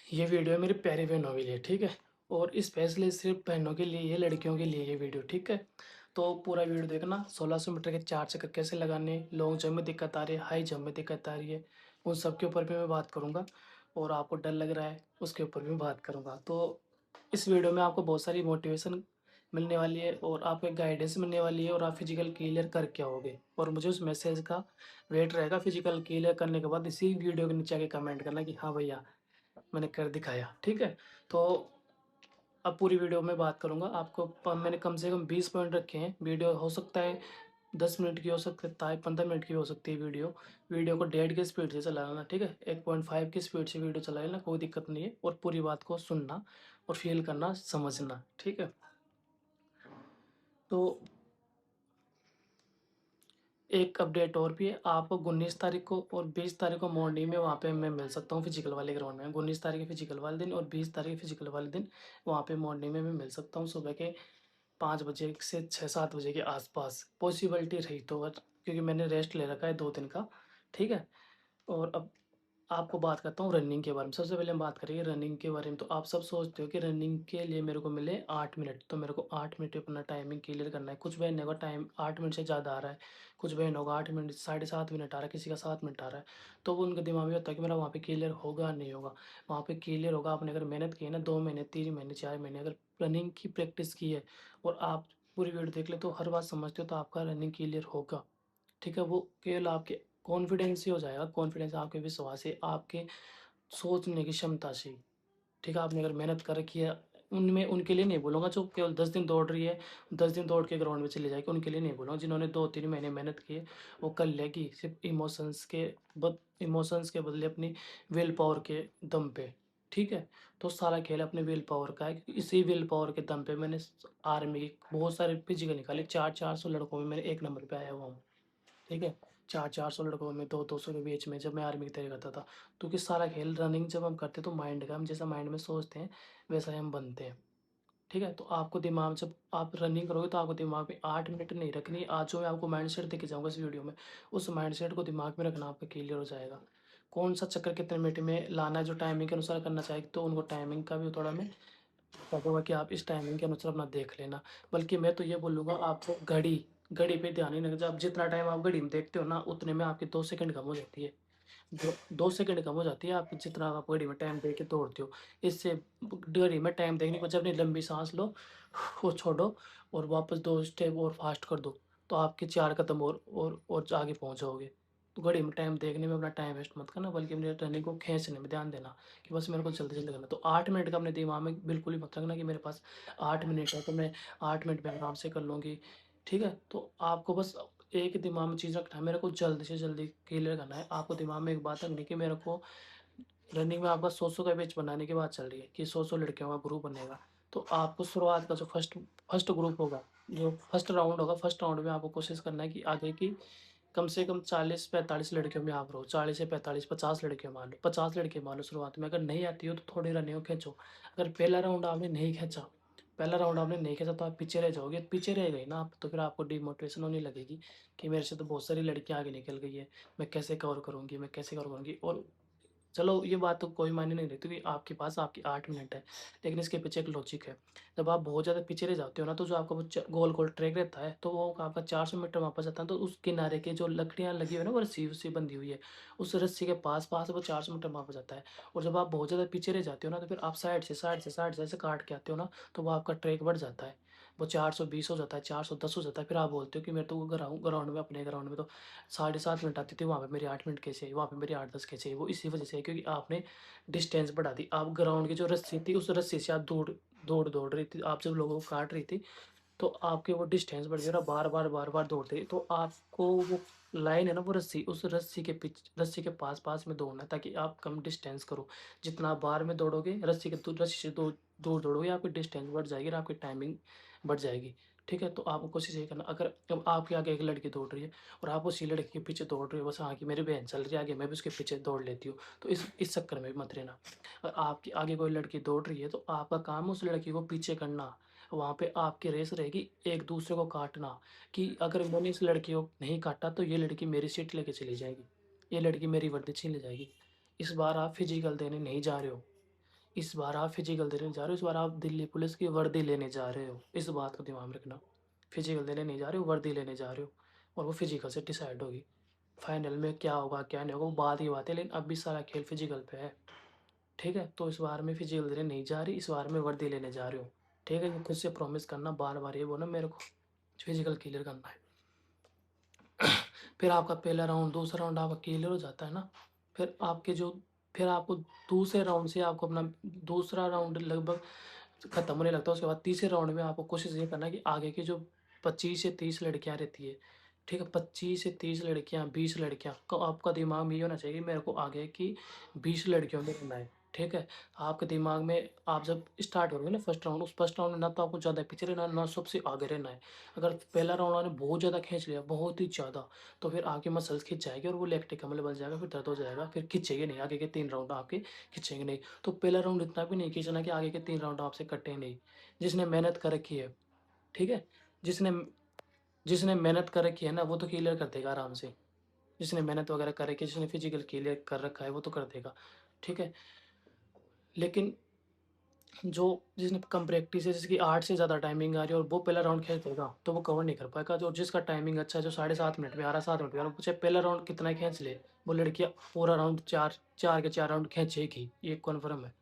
ये वीडियो मेरी प्यारी बहनों के लिए, ठीक है? और स्पेशली सिर्फ़ बहनों के लिए, ये लड़कियों के लिए ये वीडियो, ठीक है? तो पूरा वीडियो देखना। 1600 मीटर के 4 चक्कर कैसे लगाने, लॉन्ग जंप में दिक्कत आ रही है, हाई जंप में दिक्कत आ रही है, उन सब के ऊपर भी मैं बात करूँगा। और आपको डर लग रहा है, उसके ऊपर भी बात करूँगा। तो इस वीडियो में आपको बहुत सारी मोटिवेशन मिलने वाली है और आपको एक गाइडेंस मिलने वाली है और आप फिज़िकल क्लियर करके आओगे। और मुझे उस मैसेज का वेट रहेगा फिज़िकल क्लियर करने के बाद इसी वीडियो के नीचे आके कमेंट करना कि हाँ भैया, मैंने कर दिखाया, ठीक है? तो अब पूरी वीडियो में बात करूँगा। आपको मैंने कम से कम 20 पॉइंट रखे हैं। वीडियो हो सकता है 10 मिनट की हो सकता है, 15 मिनट की हो सकती है वीडियो। वीडियो को डेढ़ की स्पीड से चलाना, ठीक है? 1.5 की स्पीड से वीडियो चला लेना, कोई दिक्कत नहीं है। और पूरी बात को सुनना और फ़ील करना, समझना, ठीक है? तो एक अपडेट और भी है, आपको 19 तारीख को और 20 तारीख को मॉर्निंग में वहाँ पे मैं मिल सकता हूँ फिजिकल वाले ग्राउंड में। 19 तारीख फिजिकल वाले दिन और 20 तारीख फिजिकल वाले दिन वहाँ पे मॉर्निंग में मैं मिल सकता हूँ सुबह के 5 बजे से 6-7 बजे के आसपास, पॉसिबिलिटी रही तो। क्योंकि मैंने रेस्ट ले रखा है 2 दिन का, ठीक है? और अब आपको बात करता हूँ रनिंग के बारे में। सबसे पहले हम बात करेंगे रनिंग के बारे में। तो आप सब सोचते हो कि रनिंग के लिए मेरे को मिले 8 मिनट, तो मेरे को 8 मिनट अपना टाइमिंग क्लियर करना है। कुछ बहनों का टाइम 8 मिनट से ज़्यादा आ रहा है, कुछ बहनों का 8 मिनट, साढ़े 7 मिनट आ रहा है, किसी का 7 मिनट आ रहा है। तो वो उनके दिमाग में होता है कि मेरा वहाँ पे क्लियर होगा, नहीं होगा। वहाँ पे क्लियर होगा, आपने अगर मेहनत की है ना 2 महीने, 3 महीने, 4 महीने अगर रनिंग की प्रैक्टिस की है और आप पूरी वीडियो देख ले तो हर बात समझते हो, तो आपका रनिंग क्लियर होगा। ठीक है? वो केवल आपके कॉन्फिडेंस ही हो जाएगा, कॉन्फिडेंस आपके विश्वास से, आपके सोचने की क्षमता से। ठीक है? आपने अगर मेहनत कर रखी है, उनमें उनके लिए नहीं बोलूँगा जो केवल 10 दिन दौड़ रही है, 10 दिन दौड़ के ग्राउंड में चली जाएगी, उनके लिए नहीं बोलूँगा। जिन्होंने 2-3 महीने मेहनत की है, वो कर लेगी सिर्फ़ इमोशंस के बदले अपनी विल पावर के दम पे। ठीक है? तो सारा खेल अपने विल पावर का है, क्योंकि इसी विल पावर के दम पे मैंने आर्मी की बहुत सारे फिजिकल निकाले। 4-400 लड़कों में मैंने 1 नंबर पे आया हुआ हूँ। ठीक है? 4-400 लड़कों में, 2-200 के बीच में, जब मैं आर्मी की तैयारी करता था। क्योंकि सारा खेल रनिंग जब हम करते हैं तो माइंड का, हम जैसा माइंड में सोचते हैं वैसा ही हम बनते हैं। ठीक है? तो आपको दिमाग, जब आप रनिंग करोगे तो आपको दिमाग में 8 मिनट नहीं रखनी। आज जो मैं आपको माइंडसेट देके जाऊँगा इस वीडियो में, उस माइंडसेट को दिमाग में रखना, आपका क्लियर हो जाएगा। कौन-सा चक्कर कितने मिनट में लाना है, जो टाइमिंग के अनुसार करना चाहिए, तो उनको टाइमिंग का भी थोड़ा मैं कहूँगा कि आप इस टाइमिंग के अनुसार अपना देख लेना। बल्कि मैं तो ये बोलूँगा, आपको घड़ी घड़ी पे ध्यान नहीं रखना। जब जितना टाइम आप घड़ी में देखते हो ना, उतने में आपकी 2 सेकंड कम हो जाती है। दो 2 सेकंड कम हो जाती है आप जितना आप घड़ी में टाइम देख के दौड़ते हो। इससे घड़ी में टाइम देखने के बजाय अपनी लंबी साँस लो, वो छोड़ो और वापस 2 स्टेप और फास्ट कर दो, तो आपके 4 कदम और आगे पहुँच जाओगे। तो घड़ी में टाइम देखने में अपना टाइम वेस्ट मत करना, बल्कि अपनी रनिंग को खींचने में ध्यान देना कि बस मेरे को जल्दी-जल्दी करना है। तो 8 मिनट का अपने दिमाग में बिल्कुल ही मत रखना कि मेरे पास 8 मिनट है, तो मैं 8 मिनट में आराम से कर लूँगी। ठीक है? तो आपको बस एक ही दिमाग में चीज़ रखना है, मेरे को जल्द से जल्दी क्लियर करना है। आपको दिमाग में एक बात रखनी है कि मेरे को रनिंग में आपका 100-100 का बैच बनाने की बात चल रही है कि 100-100 लड़कियों का ग्रुप बनेगा। तो आपको शुरुआत का जो फर्स्ट ग्रुप होगा, जो फर्स्ट राउंड होगा, फर्स्ट राउंड में आपको कोशिश करना है कि आगे की कम से कम 40-45 लड़कियों में आप रहो। 40 से 45, 50 लड़कियाँ मान लो, 50 लड़कियाँ मान लो शुरुआत में। अगर नहीं आती हो तो थोड़ी रनिंग खींचो। अगर पहला राउंड आपने नहीं खींचा तो आप पीछे रह जाओगे। पीछे रह गए ना आप, तो फिर आपको डिमोटिवेशन होने लगेगी कि मेरे से तो बहुत सारी लड़कियाँ आगे निकल गई है, मैं कैसे कवर करूँगी, मैं कैसे कवर करूँगी। और चलो ये बात तो कोई मायने नहीं रखती कि आपके पास आपकी 8 मिनट है, लेकिन इसके पीछे एक लॉजिक है। जब आप बहुत ज़्यादा पीछे रह जाते हो ना, तो जो आपका वो गोल-गोल ट्रैक रहता है, तो वो आपका 400 मीटर वापस आता है, तो उस किनारे के जो लकड़ियाँ लगी हुई है ना, वो रस्सी-वस्सी बंधी हुई है, उस रस्सी के पास-पास वो 400 मीटर वापस आता है। और जब आप बहुत ज़्यादा पीछे रह जाते हो ना, तो फिर आप साइड से ऐसे काट के आते हो ना, तो वो आपका ट्रैक बढ़ जाता है। वो 420 हो जाता है, 410 हो जाता है, फिर आप बोलते हो कि मेरे तो ग्राउंड में, अपने ग्राउंड में तो साढ़े 7 मिनट आती थी, वहाँ पे मेरी 8 मिनट कैसे आई, वहाँ पे मेरी 8-10 कैसे आई? वो इसी वजह से है, क्योंकि आपने डिस्टेंस बढ़ा दी। आप ग्राउंड की जो रस्सी थी, उस रस्सी से आप दौड़ रही थी। आप जब लोगों को काट रही थी, तो आपके वो डिस्टेंस बढ़ गया ना, बार-बार दौड़ते रहिए। तो आपको वो लाइन है ना, वो रस्सी, उस रस्सी के पास-पास में दौड़ना है, ताकि आप कम डिस्टेंस करो। जितना आप बार में दौड़ोगे, रस्सी से दूर दौड़ोगे, आपकी डिस्टेंस बढ़ जाएगी और आपकी टाइमिंग बढ़ जाएगी। ठीक है? तो आपको कोशिश यही करना, अगर अब आपके आगे एक लड़की दौड़ रही है और आप उसी लड़की के पीछे दौड़ रहे हो, बस हाँ, कि मेरी बहन चल रही है आगे, मैं भी उसके पीछे दौड़ लेती हूँ। तो इस चक्कर में भी मत रहना। आपके आगे कोई लड़की दौड़ रही है, तो आपका काम है उस लड़की को पीछे करना। वहाँ पे आपकी रेस रहेगी एक दूसरे को काटना, कि अगर मैंने इस लड़की को नहीं काटा तो ये लड़की मेरी सीट लेके चली जाएगी, ये लड़की मेरी वर्दी छीन ले जाएगी। इस बार आप फिजिकल देने नहीं जा रहे हो, इस बार आप फिजिकल देने जा रहे हो, इस बार आप दिल्ली पुलिस की वर्दी लेने जा रहे हो, इस बात का दिमाग में रखना। फिजिकल देने नहीं जा रहे हो, वर्दी लेने जा रहे हो और वो फिजिकल से डिसाइड होगी। फाइनल में क्या होगा क्या नहीं होगा वो बात ही बात है, लेकिन अभी सारा खेल फिजिकल पे है। ठीक है, तो इस बार में फिजिकल देने नहीं जा रही, इस बार में वर्दी लेने जा रहे हो। ठीक है, ये खुद से प्रॉमिस करना, बार बार ये बोलना मेरे को फिजिकल क्लियर करना है। फिर आपका पहला राउंड दूसरा राउंड आपका क्लियर हो जाता है ना, फिर आपके जो फिर आपको दूसरे राउंड से आपको अपना दूसरा राउंड लगभग खत्म होने लगता है। उसके बाद तीसरे राउंड में आपको कोशिश ये करना है कि आगे की जो 25 से 30 लड़कियां रहती है, ठीक है, 25 से 30 लड़कियां, 20 लड़कियां, तो आपका दिमाग में ये होना चाहिए कि मेरे को आगे की 20 लड़कियों में रहना है। ठीक है, आपके दिमाग में आप जब स्टार्ट करोगे ना फर्स्ट राउंड, उस फर्स्ट राउंड में ना तो आपको ज़्यादा पीछे रहना है, ना सबसे आगे रहना है। अगर पहला राउंड आपने बहुत ज़्यादा खींच लिया, बहुत ही ज़्यादा, तो फिर आपकी मसल्स खिंच जाएगी और वो लैक्टिक अम्ल बन जाएगा, फिर दर्द हो जाएगा, फिर खिंचेंगे नहीं, आगे के 3 राउंड आपके खिंचेंगे नहीं। तो पहला राउंड इतना भी नहीं खींचना कि आगे के 3 राउंड आपसे कटे नहीं। जिसने मेहनत कर रखी है, ठीक है? जिसने जिसने मेहनत कर रखी है ना, वो तो क्लियर कर देगा आराम से। जिसने मेहनत वगैरह कर रखी है, जिसने फिजिकल क्लियर कर रखा है, वो तो कर देगा, ठीक है? लेकिन जो जिसने कम प्रैक्टिस है, जिसकी 8 से ज़्यादा टाइमिंग आ रही है और वो पहला राउंड खेल देगा, तो वो कवर नहीं कर पाएगा। जो जिसका टाइमिंग अच्छा है, जो 7.5 मिनट में आ रहा है, 7 मिनट में आ रहा है, चाहे पहला राउंड कितना ही खींच ले, वो लड़कियाँ पूरा राउंड 4 के 4 राउंड खींचेगी, ये कन्फर्म है,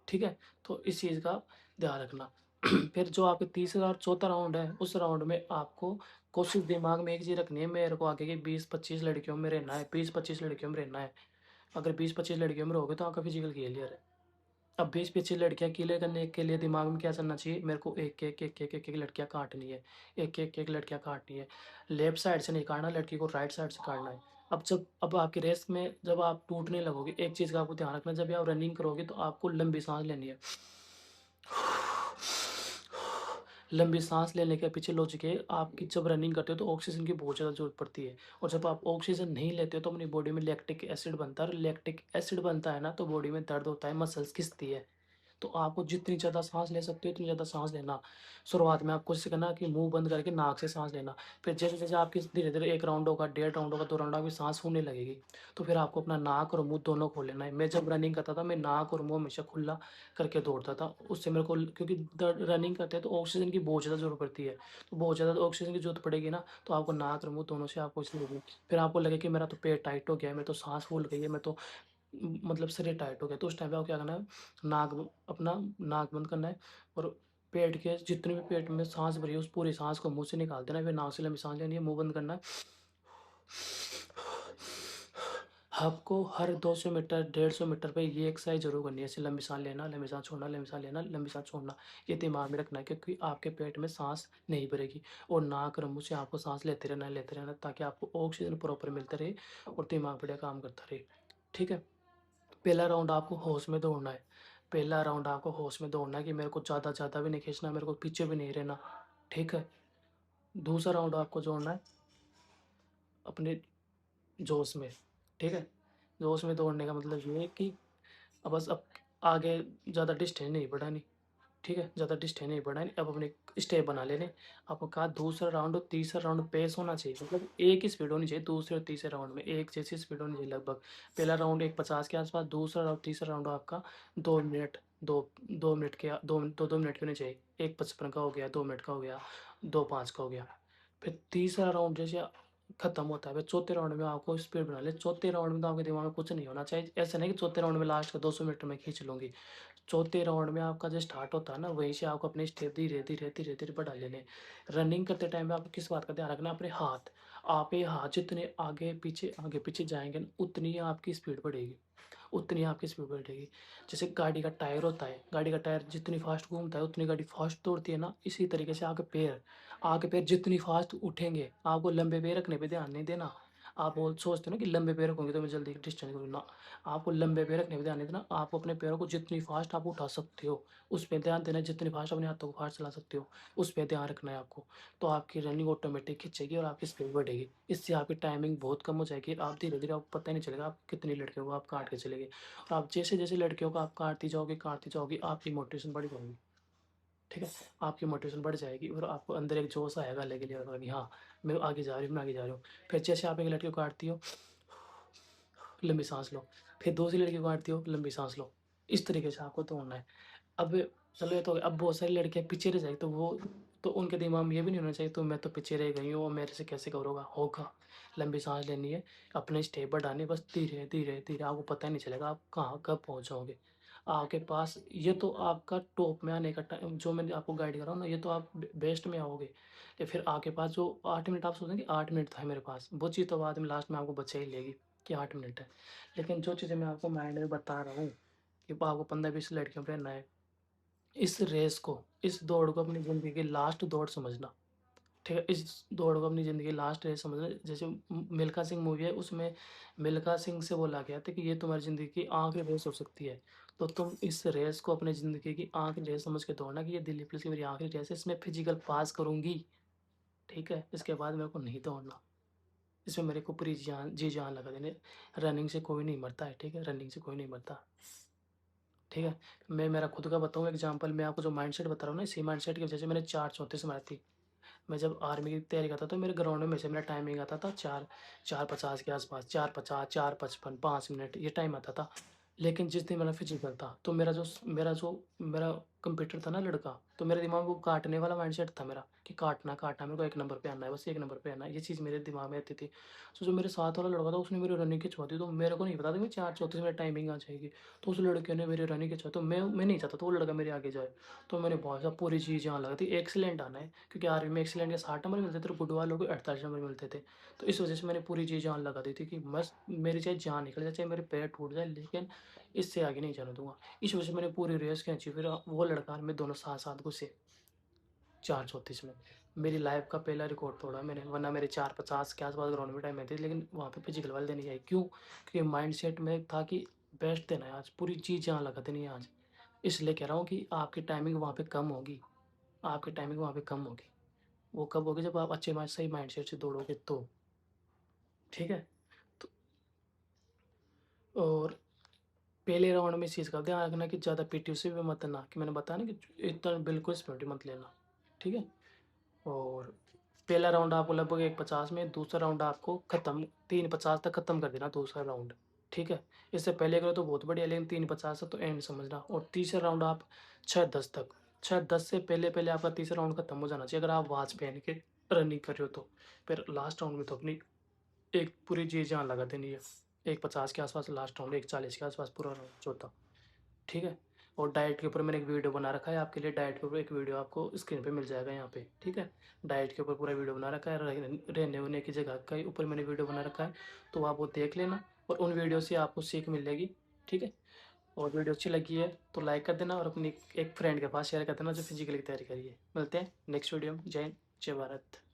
ठीक है? तो इस चीज़ का ध्यान रखना। फिर जो आपके तीसरा और चौथा राउंड है, उस राउंड में आपको कोशिश दिमाग में एक चीज़ रखनी है, मेरे को आगे की 20-25 लड़कियों में रहना है, 20-25 लड़कियों में रहना है। अगर 20-25 लड़कियों में रहोगे तो आपका फिजिकल क्लियर है। अब 20-25 लड़कियाँ क्लियर करने के लिए दिमाग में क्या चलना चाहिए, मेरे को एक-एक लड़कियाँ काटनी है, एक-एक लड़कियाँ काटनी है। लेफ्ट साइड से नहीं काटना, लड़की को राइट साइड से काटना है। अब आपकी रेस में जब आप टूटने लगोगे, एक चीज़ का आपको ध्यान रखना, जब भी आप रनिंग करोगे तो आपको लंबी साँस लेनी है। लंबी साँस लेने के पीछे लॉजिक है, आपकी जब रनिंग करते हो तो ऑक्सीजन की बहुत ज़्यादा ज़रूरत पड़ती है और जब आप ऑक्सीजन नहीं लेते हो तो अपनी बॉडी में लैक्टिक एसिड बनता है और लैक्टिक एसिड बनता है ना, तो बॉडी में दर्द होता है, मसल्स खिंचती है। तो आपको जितनी ज़्यादा साँस ले सकते हो उतनी ज़्यादा साँस लेना। शुरुआत में आपको कोशिश करना कि मुँह बंद करके नाक से साँस लेना। फिर जैसे-जैसे आपकी धीरे-धीरे 1 राउंड होगा, डेढ़ राउंड होगा, 2 राउंड आपकी साँस फूलने लगेगी। तो फिर आपको अपना नाक और मुँह दोनों खोल लेना है। मैं जब रनिंग करता था, मैं नाक और मुँह हमेशा खुला करके दौड़ता था। उससे मेरे को क्योंकि द रनिंग करते हैं तो ऑक्सीजन की बहुत ज़्यादा ज़रूरत पड़ती है। तो बहुत ज़्यादा ऑक्सीजन की ज़रूरत पड़ेगी ना, तो आपको नाक और मुँह दोनों से आपको ऑक्सीजन लेनी है। फिर आपको लगे कि मेरा तो पेट टाइट हो गया है, मेरे तो साँस फूल गई है, मैं तो मतलब शरीर टाइट हो गया, तो उस टाइम पे आपको क्या करना है, अपना नाक बंद करना है और पेट के जितने भी पेट में साँस भरी है, उस पूरी साँस को मुँह से निकाल देना है, फिर नाक से लंबी साँस लेनी है, मुँह बंद करना है। आपको हर 200 मीटर, 150 मीटर पे ये एक्सरसाइज ज़रूर करनी है, ऐसे लंबी साँस लेना, लंबी साँस छोड़ना, लंबी साँस लेना, लंबी साँस छोड़ना। ये दिमाग में रखना है क्योंकि आपके पेट में साँस नहीं भरेगी और नाक और मुँह से आपको साँस लेते रहना ताकि आपको ऑक्सीजन प्रॉपर मिलता रहे और दिमाग बढ़िया काम करता रहे। ठीक है? पहला राउंड आपको होश में दौड़ना है। पहला राउंड आपको होश में दौड़ना है कि मेरे को ज़्यादा भी नहीं खींचना, मेरे को पीछे भी नहीं रहना, ठीक है? दूसरा राउंड आपको दौड़ना है अपने जोश में, ठीक है? जोश में दौड़ने का मतलब ये है कि अब आगे ज़्यादा डिस्टेंस नहीं बढ़ानी, ठीक है? ज़्यादा डिस्टेंस नहीं बढ़ानी, अब अपने स्टेप बना लेने। आपको कहा दूसरा राउंड और तीसरा राउंड पेस होना चाहिए, मतलब एक ही स्पीड होनी चाहिए दूसरे और तीसरे राउंड में, एक जैसी स्पीड होनी चाहिए लगभग। पहला राउंड 1:50 के आस-पास, दूसरा और तीसरा राउंड आपका 2 मिनट, 2 मिनट के 2 मिनट के होने चाहिए। 1:55 का हो गया, 2 मिनट का हो गया, 2:05 का हो गया। फिर तीसरा राउंड जैसे खत्म होता है, फिर चौथे राउंड में आपको स्पीड बना ले। चौथे राउंड में तो आपके दिमाग में कुछ नहीं होना चाहिए। ऐसा नहीं कि चौथे राउंड में लास्ट का 200 मीटर में खींच लूँगी। चौथे राउंड में आपका जो स्टार्ट होता है ना, वहीं से आपको अपने स्टेप धीरे-धीरे बढ़ा लेने। रनिंग करते टाइम पे आपको किस बात का ध्यान रखना है? अपने हाथ। आप ये हाथ जितने आगे पीछे जाएँगे ना, उतनी ही आपकी स्पीड बढ़ेगी, उतनी आपकी स्पीड बढ़ेगी। जैसे गाड़ी का टायर होता है, गाड़ी का टायर जितनी फ़ास्ट घूमता है, उतनी गाड़ी फ़ास्ट दौड़ती है ना, इसी तरीके से आगे पैर जितनी फ़ास्ट उठेंगे, आपको लंबे पैर रखने पे ध्यान नहीं देना। आप वो सोचते हो ना कि लंबे पैर रखोगे तो मैं जल्दी डिस्टेंस करूँ ना, आपको लंबे पैर रखने पे ध्यान नहीं देना। आप अपने पैरों को जितनी फ़ास्ट आप उठा सकते हो, उस पे ध्यान देना है, जितनी फ़ास्ट अपने हाथों को फ़ास्ट चला सकते हो, उस पे ध्यान रखना है आपको। तो आपकी रनिंग ऑटोमेटिक खिंचेगी और आपकी स्पीड बढ़ेगी। इससे आपकी टाइमिंग बहुत कम हो जाएगी। आप धीरे-धीरे आपको पता ही नहीं चलेगा आप कितनी लड़कियों को आप काट के चले गए। और आप जैसे-जैसे लड़कियों को आप काटती जाओगी, आपकी मोटिवेशन बढ़ जाएगी। ठीक है? आपकी मोटिवेशन बढ़ जाएगी और आपको अंदर एक जोश आएगा अलग ही लेवल का कि हाँ, मैं आगे जा रही हूँ, मैं आगे जा रही हूँ। फिर जैसे आप एक लड़की को काटती हो, लंबी साँस लो। फिर दूसरी लड़की को काटती हो, लंबी साँस लो। इस तरीके से आपको दौड़ना है। अब चलो ये तो अब बहुत सारी लड़कियाँ पीछे रह जाएगी, तो वो तो उनके दिमाग में ये भी नहीं होना चाहिए तो मैं तो पीछे रह गई हूँ और मेरे से कैसे करोगा? होगा। लंबी साँस लेनी है, अपने स्टेप बढ़ाने हैं, बस धीरे, धीरे, धीरे आपको पता ही नहीं चलेगा आप कहाँ कब पहुँच जाओगे। आपके पास ये तो आपका टॉप में आने का टाइम जो मैंने आपको गाइड करा ना, ये तो आप बेस्ट में आओगे। या फिर आपके पास जो 8 मिनट आप सोचेंगे 8 मिनट था मेरे पास, वो चीज़ तो बाद में लास्ट में आपको बचा ही लेगी कि 8 मिनट है। लेकिन जो चीज़ें मैं आपको माइंड में बता रहा हूँ कि आपको 15-20 लड़कियों पे रहना है। इस रेस को, इस दौड़ को अपनी ज़िंदगी की लास्ट दौड़ समझना, ठीक है? इस दौड़ को अपनी ज़िंदगी की लास्ट रेस समझना। जैसे मिल्खा सिंह मूवी है, उसमें मिल्खा सिंह से बोला गया था कि ये तुम्हारी ज़िंदगी की आखिरी रेस हो सकती है। तो तुम इस रेस को अपनी ज़िंदगी की आखिरी रेस समझ के दौड़ना कि ये दिल्ली पुलिस की मेरी आखिरी रेस है, इसमें फिज़िकल पास करूँगी, ठीक है? इसके बाद मेरे को नहीं दौड़ना। इसमें मेरे को पूरी जी-जान लगा देनी है। रनिंग से कोई नहीं मरता है, ठीक है? रनिंग से कोई नहीं मरता। ठीक है? मैं मेरा खुद का बताऊँ एग्ज़ाम्पल, मैं आपको जो माइंडसेट बता रहा हूँ ना, इसी माइंडसेट की वजह से मैंने 4:34 मारी थी। मैं जब आर्मी की तैयारी करता था तो मेरे ग्राउंड में से मेरा टाइमिंग आता था 4:50 के आस-पास, 4:50, 4:55, 5 मिनट ये टाइम आता था। लेकिन जिस दिन मेरा फिज़िकल था, तो मेरा कंप्यूटर था ना लड़का, तो मेरे दिमाग में वो काटने वाला माइंडसेट था मेरा कि काटना, मेरे को 1 नंबर पे आना है, बस 1 नंबर पे आना है, ये चीज़ मेरे दिमाग में आती थी। तो जो मेरे साथ वाला लड़का था उसने मेरी रनिंग खिंचवा दी, तो मेरे को नहीं पता था कि 4:34 में टाइमिंग आ जाएगी। तो उस लड़के ने मेरी रनिंग खिंचवाई, तो मैं नहीं चाहता था वो लड़का मेरे आगे जाए। तो मैंने भाई साहब पूरी चीज़ यहाँ लगा दी, एक्सीलेंट आना है, क्योंकि आर्मी में एक्सीलेंट के 60 नंबर मिलते थे और गुड वालों को 48 नंबर मिलते थे। तो इस वजह से मैंने पूरी चीज़ जान लगा दी थी कि बस मेरी चाहे जान निकल जाए, चाहे मेरे पैर टूट जाए, लेकिन इससे आगे नहीं जाने दूँगा। इस वजह से मैंने पूरी रेस खींची, फिर वो लड़का और मैं दोनों साथ-साथ घुसे 4:34 में। मेरी लाइफ़ का पहला रिकॉर्ड तोड़ा मैंने, वरना मेरे 4:50 के आस-पास ग्राउंड में टाइम आई थी, लेकिन वहाँ पे फिजिकल वाले देने आई। क्यों? क्योंकि माइंडसेट में था कि बेस्ट देना है आज, पूरी चीज़ जान लगा देनी है आज। इसलिए कह रहा हूँ कि आपकी टाइमिंग वहाँ पे कम होगी, आपकी टाइमिंग वहाँ पे कम होगी। वो कब होगी जब आप अच्छे सही माइंडसेट से दौड़ोगे तो, ठीक है? तो और पहले राउंड में इस चीज़ का ध्यान रखना कि ज़्यादा पीटी भी मत लेना, कि मैंने बताया ना कि इतना बिल्कुल स्पीड मत लेना, ठीक है? और पहला राउंड आपको लगभग 1:50 में, दूसरा राउंड आपको खत्म 3:50 तक खत्म कर देना दूसरा राउंड, ठीक है? इससे पहले करो तो बहुत बढ़िया, लेकिन 3:50 तक तो एंड समझना, और तीसरा राउंड आप 6:10 तक, 6:10 से पहले-पहले आपका तीसरा राउंड खत्म हो जाना चाहिए अगर आप वॉच पहन के रनिंग कर रहे हो तो। फिर लास्ट राउंड में तो अपनी एक पूरी जी जान लगा देनी है। 1:50 के आस-पास लास्ट राउंड, 1:40 के आस-पास पूरा राउंड चौथा, ठीक है? और डाइट के ऊपर मैंने एक वीडियो बना रखा है आपके लिए, डाइट के ऊपर एक वीडियो आपको स्क्रीन पे मिल जाएगा यहाँ पे, ठीक है? डाइट के ऊपर पूरा वीडियो बना रखा है, रहने-वहने की जगह का ऊपर मैंने वीडियो बना रखा है, तो आप वो देख लेना और उन वीडियो से आपको सीख मिलेगी, ठीक है? और वीडियो अच्छी लगी है तो लाइक कर देना और अपनी एक फ्रेंड के पास शेयर कर देना जो फिजिकल की तैयारी कर रही है। मिलते हैं नेक्स्ट वीडियो में। जय हिंद, जय भारत।